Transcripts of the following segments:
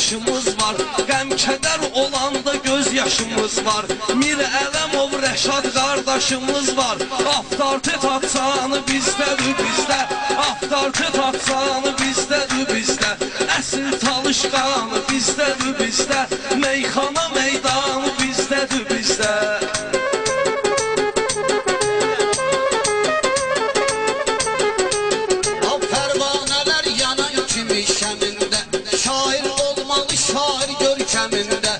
daşımız var. Qəm kədər olanda göz yaşımız var. Mir Ələmov Rəşad qardaşımız var. Avtoritet atsanı bizdədir bizdə. Avtoritet atsanı bizdədir bizdə. Əsl talışqanı bizdədir bizdə. Meyxana meydanı bizdədir bizdə. Şair görkəmində,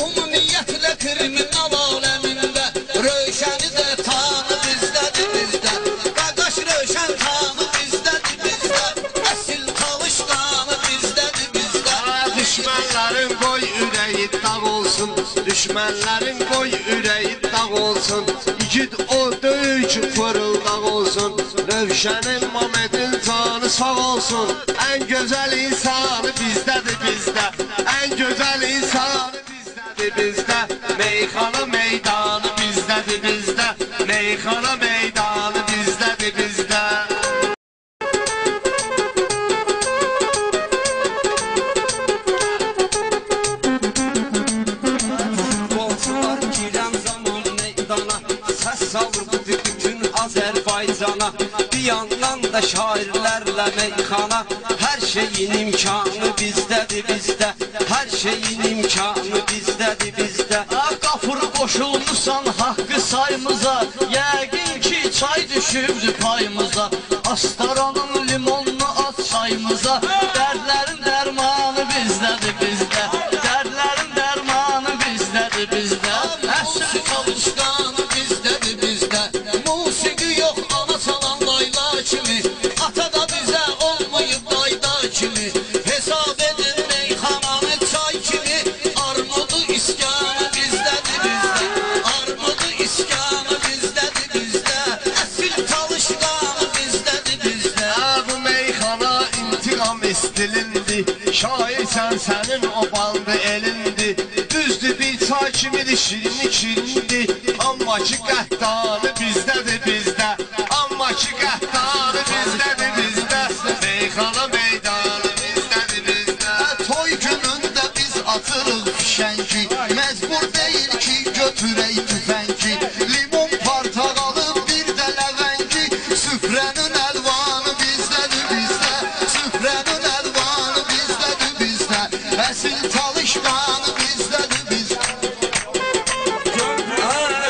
ümumiyyətlə kriminal aləmində, Rövşəni də tanı bizdədir bizdə. Qardaş Rövşən tanı bizdədir bizdə. Əsl talışqanı bizdədir bizdə. Düşmənlərin qoy ürəyi dağ olsun, düşmənlərin qoy ürəyi dağ olsun. İgid o döyük fırıldaq olsun, Rövşənin Mamedin canı sağ olsun. Ən gözəl insanı bizdədir bizdə. En güzel insanı bizdedir bizde. Meyxana meydanı bizdedir bizde. Meyxana meydanı bizdedir bizde. Futbolçular girən zaman meydana, səs salırdı bütün Azərbaycana. Bir yandan da şairlərlə meyxana, hər şeyin imkanı bizdədir bizdə. Hər şeyin imkanı bizdədir bizdə. Qapırı qoşulmuşsan haqqı saymıza, yəqin ki çay düşübdü payımıza. Astaranın limonlu at çayımıza, dərdlərin dərmanı bizdədir bizdə. Dərdlərin dərmanı bizdədir bizdə. Əsl çalışqanı bizdədir bizdə. Musiqi yox ana çalan layla kimi, ata da bizə olmayıb dayda kimi. Hesab edin meyxananı çay kimi, armudu iskanı bizdədir bizdə. Armudu iskanı bizdədir bizdə. Əsl çalışqanı bizdədir bizdə. Bu meyxana intiqam istilindi, şairsən sənin o bandı elindi. Düzdür bir çay kimidir, şirinlik şirindir, amma ki qəhtanı bizdədir bizdə. Amma ki qəhtanı bizdədir bizdə. Meyxana meydanı bizdədir bizdə. Toy günündə biz atırıq fişəngi, məcbur deyil ki götürək tüfəngi. Limon portağalı bir də ləvəngi, süfrənin əlvanı bizdədir bizdə. Süfrənin əlvanı bizdədir bizdə. Əsl talışqanı bizdədir bizdə.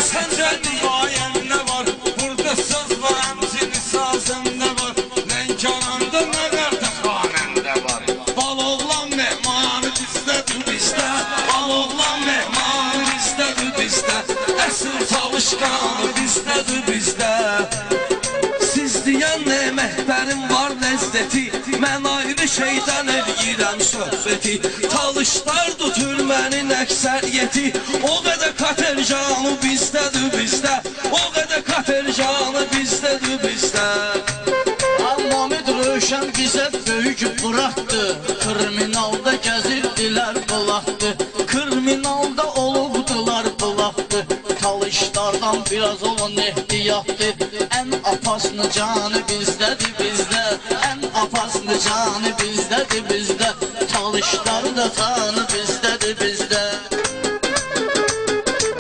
Səncə nihayəndə var, burada söz var, həmçinin sazəndə var. Lənkəranda nə qədər xanəndə var. Baloğlan mehmanı bizdədir bizdə. Baloğlan mehmanı bizdədir bizdə. Əsl talışqanı bizdədir bizdə. Siz deyən nemətlərim var ləzzəti, mən ayrı şeydən eləyirəm söhbəti. Talışlar tutur mənin əksəriyyəti, o qədər katerjanı bizdədir bizdə. O qədər katerjanı bizdədir bizdə. Mamid Rövşən bizə böyük buraxdı, kriminalda gəzirdilər bulaqdı. Kriminalda olubdular bulaqdı, talışlardan biraz olan ehtiyatdı. Ən apaslı canı bizdədir bizdə. Ən apaslı canı bizdədir bizdə. Talışlar da tanı bizdədir bizdə.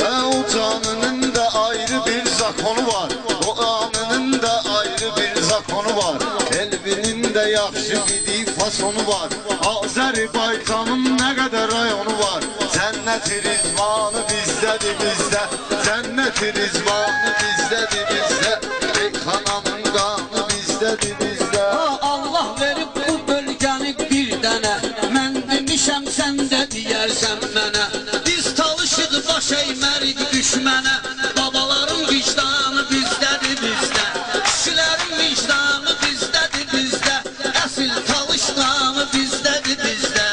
O canının da ayrı bir zakonu var, o anının da ayrı bir zakonu var. Elbinin de yaxşı bir fasonu var, Azərbaycanın nə qədər rayonu var. Cənnət-i rizvanı bizdədir bizdə. Cənnət-i rizvanı bizdədir bizdə. Meyxananın qanı bizdədir bizdə. Allah verib bu bölgəni bir dənə, mən demişəm sən də deyərsən mənə. Biz talışıq baş əymərik düşmənə, babaların vicdanı bizdədir bizdə. Kişilərin vicdanı bizdədir bizdə. Əsl talışqanı bizdədir bizdə.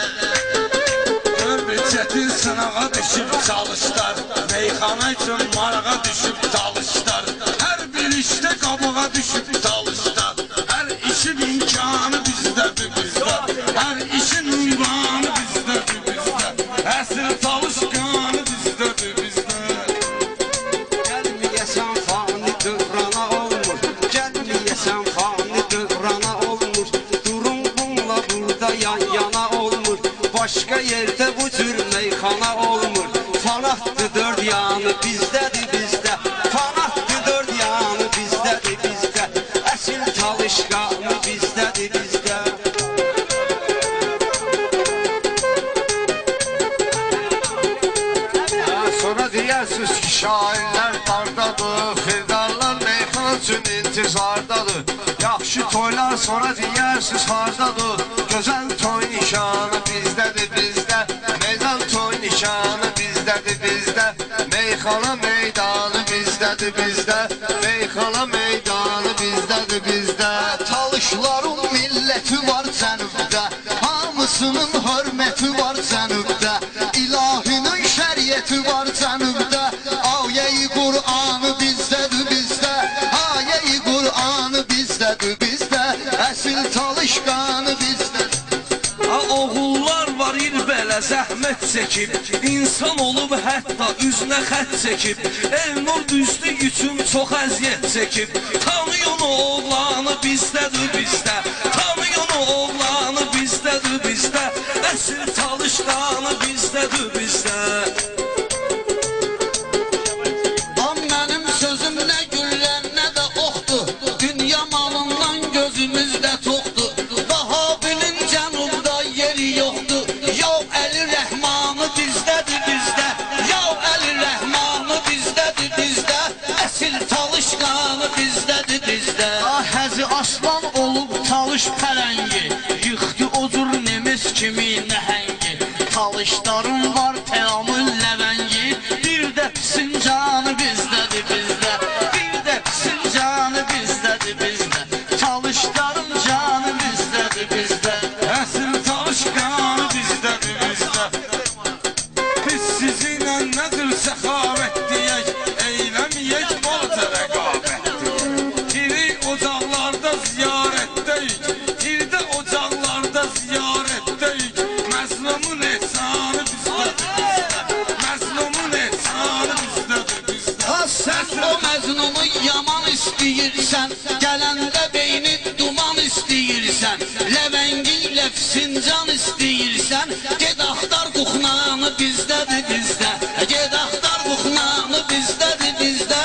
Bir çətin sınağa düşüb çalışlar, meyxana üçün marağa düşüb çalışlar. Hər Başqa yerdə bu cür meyxana olmur. Fanatdır dörd yanı bizdədir bizdə. Fanatdır dörd yanı bizdədir bizdə. Əsil talışqanı bizdədir bizdə. Sonra deyərsiniz ki, şairlər dardadır, xirdarlar meyxana üçün intizardadır. Yaxşı toylar sonra deyərsiniz hardadır, gözəl toy nişanı bizdədir bizdə. Meydan toy nişanı bizdədir bizdə. Meyxana meydanı bizdədir bizdə. Meyxana meydanı bizdədir bizdə. Talışların milləti var cənubda, hamısının hörməti var cənubda. İlahinin şəriəti var cənubda, ayə-i Qur'anı bizdədir bizdə. Ayə-i Qur'anı bizdədir bizdə, əsil talışqanı bizdədir. Oğullar var il belə zəhmət çəkib, İnsan olub hətta üzünə xət çəkib, Elnur düzdü üçün çox əziyyət çəkib. Tanıyın o oğlanı bizdədir bizdə, Tanıyın o oğlanı bizdədir bizdə, Əsil talışqanı bizdədir bizdə. Mənim sözüm nə güllər, nə də oxdur. Dünya malından gözümüzdə toxdur. Vahabinin cənubda yeri yoxdur. Yav Əli Rəhmanı bizdədir bizdə. Yav Əli Rəhmanı bizdədir bizdə. Əsil talışqanı bizdədir bizdə. Həzi aslan olub talış pələngi, yıxdı o cür nemes kimi nəhəngi. Talışların var teamül ləvəngi, bir də pisin canı bizdədir bizdə. Bir də pisin canı bizdədir bizdə. Talışların canı bizdədir bizdə. Əsil talışqanı bizdədir bizdə. Biz sizinlə nədir səxavət deyək, eyləməyək bolca rəqabət deyək. Diri ocaqlarda ziyarətdəyik, dirdə ocaqlarda ziyarətdəyik. Məzlumun ehsanı bizdədir bizdə. Məzlumun ehsanı bizdədir bizdə. Sən o məznunu yaman istəyirsən, gələndə beyni duman istəyirsən, ləvəngi ilə fincan istəyirsən, ged axtar quxnanı bizdədir bizdə. Ged axtar quxnanı bizdədir bizdə.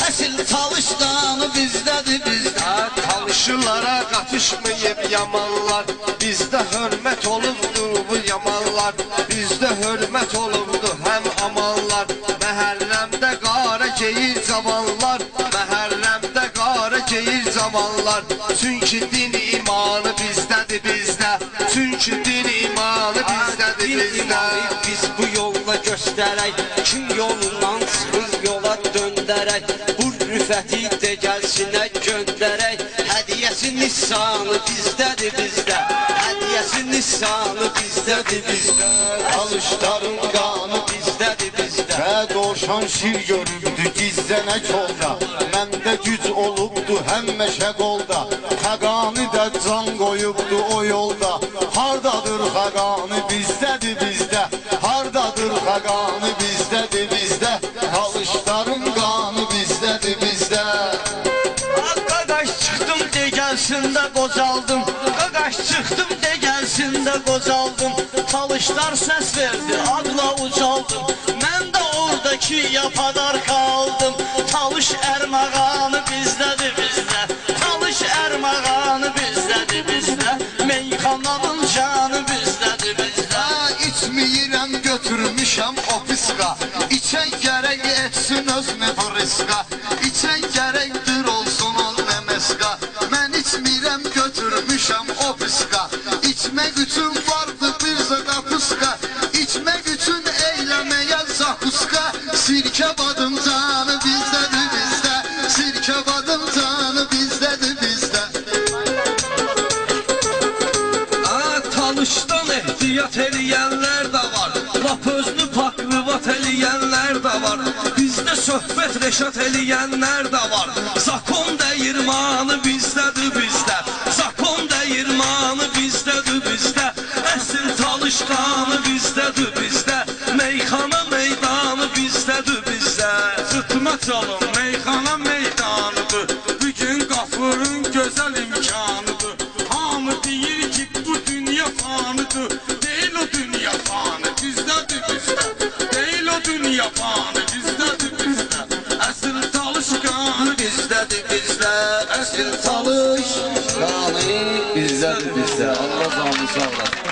Əsil talışqanı bizdədir bizdə. Talışılara qatışmayıb yamanlar, bizdə hörmət olubdur bu yamanlar. Bizdə hörmət olubdur həm amanlar. Məhəlləmdə qara geyir cavanlar, məhəlləmdə qara geyir cavanlar. Çünki din imanı bizdədir bizdə. Çünki din imanı bizdədir bizdə. Biz bu yolla göstərək, kim yolundan çıxır yola döndərək. Bu rüfəti də gəlsinə göndərək. Hədiyəsi nisanı bizdədir bizdə. Hədiyəsi nisanı bizdədir bizdə. Talışların qanı bizdədir bizdə. və dovşan şir göründü gizlənə kolda. Məndə güc olubdu həmməşə qolda. Xəqani də can qoyubdu o yolda. Hardadır xəqani bizdədir bizdə. Hardadır xəqani bizdədir bizdə. Talışların qanı bizdədir bizdə. Qaqaş çıxdım de gəlsin də qocaldım. Qaqaş çıxdım de gəlsin də qocaldım. Talışlar səs verdi, adla ucaldım. Mən də oradakı yapadar qaldım. Talış ərmağanı bizdədir bizdə. Talış ərmağanı bizdədir bizdə. Meyxananın canı bizdədir bizdə. İçməyirəm götürmüşəm ofiska. İçən gərək etsin öz nefriska. İçən gərəkdir olsun o nemeska. Mən içmirəm götürmüşəm ofiska. İçmək üçün vardı bir zaqapuska. İçmək üçün eyləməyə zakuska. Sirkə badım canı bizdədir bizdə. Sirkə badım canı bizdədir bizdə. Talışdan ehtiyat eləyənlər də var, lap özünü paklıvat eləyənlər də var. Bizdə söhbət reşat eləyənlər də var. Zakon dəyirmanı bizdədir bizdə. Zakon dəyirmanı bizdədir bizdə. Əsil talışqanı bizdədir bizdə. Meyxana meydanı bizdədir bizdə. Sıtma çalın meyxana meydanıdır. Bugün qafurun gözəl imkanıdır. Hamı deyir ki bu dünya fanıdır. Deyil o dünya fanıdır. bizdə Əsil çalışqanı bizdədir bizdə Allah canını sağ olasın